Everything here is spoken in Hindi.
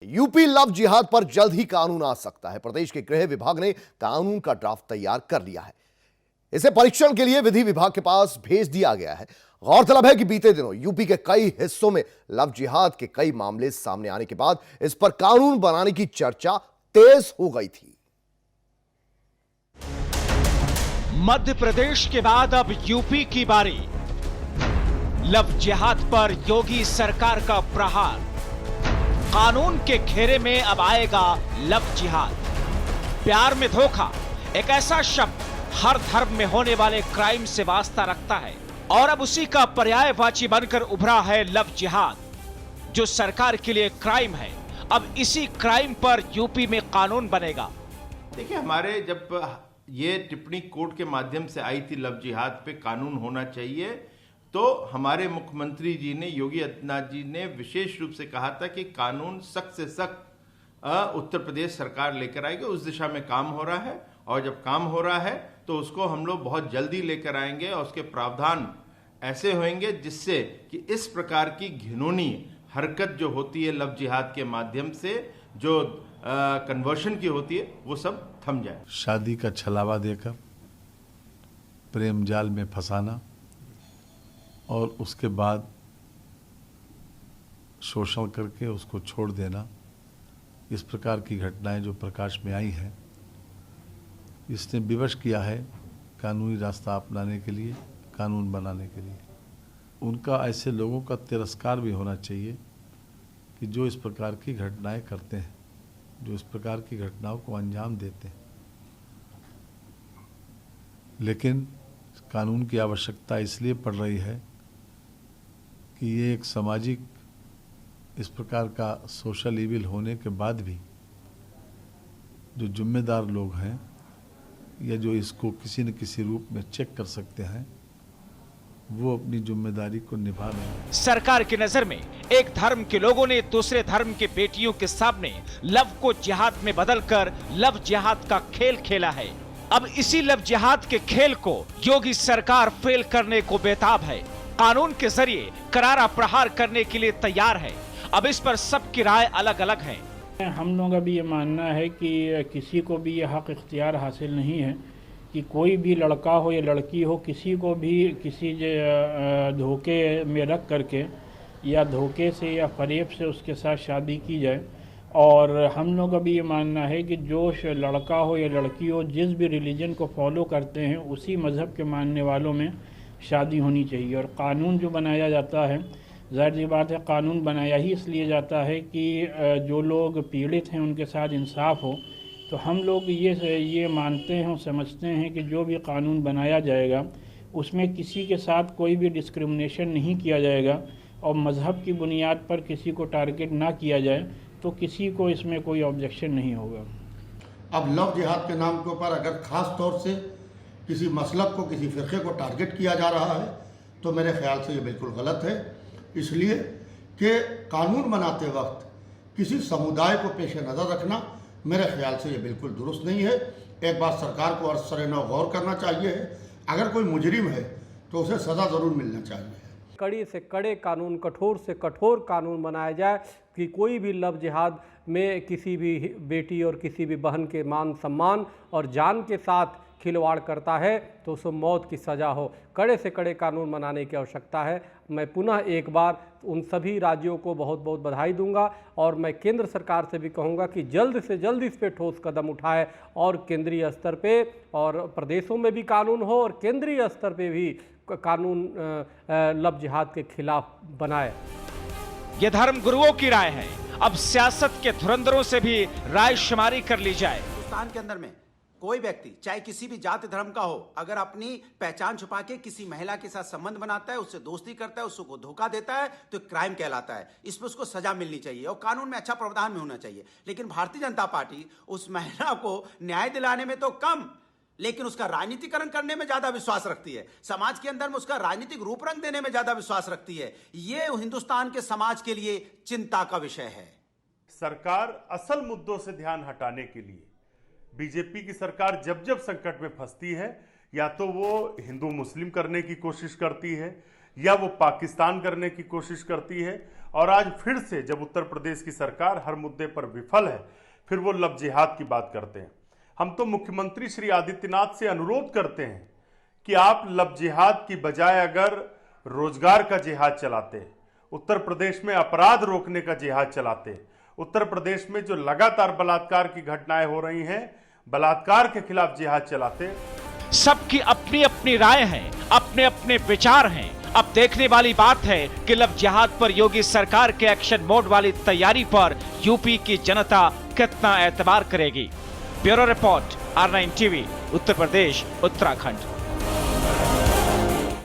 यूपी लव जिहाद पर जल्द ही कानून आ सकता है। प्रदेश के गृह विभाग ने कानून का ड्राफ्ट तैयार कर लिया है। इसे परीक्षण के लिए विधि विभाग के पास भेज दिया गया है। गौरतलब है कि बीते दिनों यूपी के कई हिस्सों में लव जिहाद के कई मामले सामने आने के बाद इस पर कानून बनाने की चर्चा तेज हो गई थी। मध्य प्रदेश के बाद अब यूपी की बारी। लव जिहाद पर योगी सरकार का प्रहार। कानून के घेरे में अब आएगा लव जिहाद। प्यार में धोखा एक ऐसा शब्द हर धर्म में होने वाले क्राइम से वास्ता रखता है और अब उसी का पर्यायवाची बनकर उभरा है लव जिहाद, जो सरकार के लिए क्राइम है। अब इसी क्राइम पर यूपी में कानून बनेगा। देखिए, हमारे जब ये टिप्पणी कोर्ट के माध्यम से आई थी लव जिहाद पे कानून होना चाहिए, तो हमारे मुख्यमंत्री जी ने, योगी आदित्यनाथ जी ने विशेष रूप से कहा था कि कानून सख्त से सख्त उत्तर प्रदेश सरकार लेकर आएगी। उस दिशा में काम हो रहा है और जब काम हो रहा है तो उसको हम लोग बहुत जल्दी लेकर आएंगे और उसके प्रावधान ऐसे होंगे जिससे कि इस प्रकार की घिनौनी हरकत जो होती है लव जिहाद के माध्यम से, जो कन्वर्शन की होती है, वो सब थम जाए। शादी का छलावा देकर प्रेम जाल में फंसाना और उसके बाद शोषण करके उसको छोड़ देना, इस प्रकार की घटनाएं जो प्रकाश में आई हैं, इसने विवश किया है कानूनी रास्ता अपनाने के लिए, कानून बनाने के लिए। उनका ऐसे लोगों का तिरस्कार भी होना चाहिए कि जो इस प्रकार की घटनाएं करते हैं, जो इस प्रकार की घटनाओं को अंजाम देते हैं। लेकिन कानून की आवश्यकता इसलिए पड़ रही है कि ये एक सामाजिक इस प्रकार का सोशल इविल होने के बाद भी जो जिम्मेदार लोग हैं या जो इसको किसी न किसी रूप में चेक कर सकते हैं, वो अपनी जिम्मेदारी को निभा रहे हैं। सरकार की नजर में एक धर्म के लोगों ने दूसरे धर्म के बेटियों के सामने लव को जिहाद में बदलकर लव जिहाद का खेल खेला है। अब इसी लव जिहाद के खेल को योगी सरकार फेल करने को बेताब है। कानून के जरिए करारा प्रहार करने के लिए तैयार है। अब इस पर सबकी राय अलग अलग है। हम लोग अभी ये मानना है कि किसी को भी ये हक इख्तियार हासिल नहीं है कि कोई भी लड़का हो या लड़की हो, किसी को भी किसी धोखे में रख करके या धोखे से या फरेब से उसके साथ शादी की जाए। और हम लोग अभी ये मानना है कि जो लड़का हो या लड़की हो, जिस भी रिलीजन को फॉलो करते हैं, उसी मज़हब के मानने वालों में शादी होनी चाहिए। और कानून जो बनाया जाता है, ज़ाहिर सी बात है, कानून बनाया ही इसलिए जाता है कि जो लोग पीड़ित हैं उनके साथ इंसाफ हो। तो हम लोग ये मानते हैं और समझते हैं कि जो भी कानून बनाया जाएगा उसमें किसी के साथ कोई भी डिस्क्रिमिनेशन नहीं किया जाएगा और मज़हब की बुनियाद पर किसी को टारगेट ना किया जाए, तो किसी को इसमें कोई ऑब्जेक्शन नहीं होगा। अब लव जिहाद के नाम के ऊपर अगर ख़ास तौर से किसी मसलक को, किसी फ़िरक़े को टारगेट किया जा रहा है, तो मेरे ख्याल से ये बिल्कुल गलत है। इसलिए कि कानून बनाते वक्त किसी समुदाय को पेश नज़र रखना मेरे ख्याल से ये बिल्कुल दुरुस्त नहीं है। एक बात सरकार को सरसरे-नौ गौर करना चाहिए है, अगर कोई मुजरिम है तो उसे सज़ा ज़रूर मिलना चाहिए। कड़ी से कड़े कानून, कठोर से कठोर कानून बनाया जाए कि कोई भी लव जिहाद में किसी भी बेटी और किसी भी बहन के मान सम्मान और जान के साथ खिलवाड़ करता है तो उसे मौत की सज़ा हो। कड़े से कड़े कानून बनाने की आवश्यकता है। मैं पुनः एक बार उन सभी राज्यों को बहुत बहुत बधाई दूंगा और मैं केंद्र सरकार से भी कहूंगा कि जल्द से जल्द इस पे ठोस कदम उठाए और केंद्रीय स्तर पे और प्रदेशों में भी कानून हो और केंद्रीय स्तर पे भी कानून लव जिहाद के खिलाफ बनाए। ये धर्म गुरुओं की राय है। अब सियासत के धुरंधरों से भी राय शुमारी कर ली जाए। हिंदुस्तान के अंदर में कोई व्यक्ति चाहे किसी भी जाति धर्म का हो, अगर अपनी पहचान छुपा के किसी महिला के साथ संबंध बनाता है, उससे दोस्ती करता है, उसको धोखा देता है, तो क्राइम कहलाता है। इसमें उसको सजा मिलनी चाहिए और कानून में अच्छा प्रावधान में होना चाहिए। लेकिन भारतीय जनता पार्टी उस महिला को न्याय दिलाने में तो कम, लेकिन उसका राजनीतिकरण करने में ज्यादा विश्वास रखती है। समाज के अंदर में उसका राजनीतिक रूप रंग देने में ज्यादा विश्वास रखती है। ये हिंदुस्तान के समाज के लिए चिंता का विषय है। सरकार असल मुद्दों से ध्यान हटाने के लिए, बीजेपी की सरकार जब जब संकट में फंसती है, या तो वो हिंदू मुस्लिम करने की कोशिश करती है या वो पाकिस्तान करने की कोशिश करती है। और आज फिर से जब उत्तर प्रदेश की सरकार हर मुद्दे पर विफल है, फिर वो लव जिहाद की बात करते हैं। हम तो मुख्यमंत्री श्री आदित्यनाथ से अनुरोध करते हैं कि आप लव जिहाद की बजाय अगर रोजगार का जिहाद चलाते, उत्तर प्रदेश में अपराध रोकने का जिहाद चलाते, उत्तर प्रदेश में जो लगातार बलात्कार की घटनाएं हो रही हैं, बलात्कार के खिलाफ जिहाद चलाते। सबकी अपनी अपनी राय है, अपने अपने विचार हैं। अब देखने वाली बात है कि लव जिहाद पर योगी सरकार के एक्शन मोड वाली तैयारी पर यूपी की जनता कितना एतबार करेगी। Bureau report, R9 TV, Uttar Pradesh, Uttarakhand.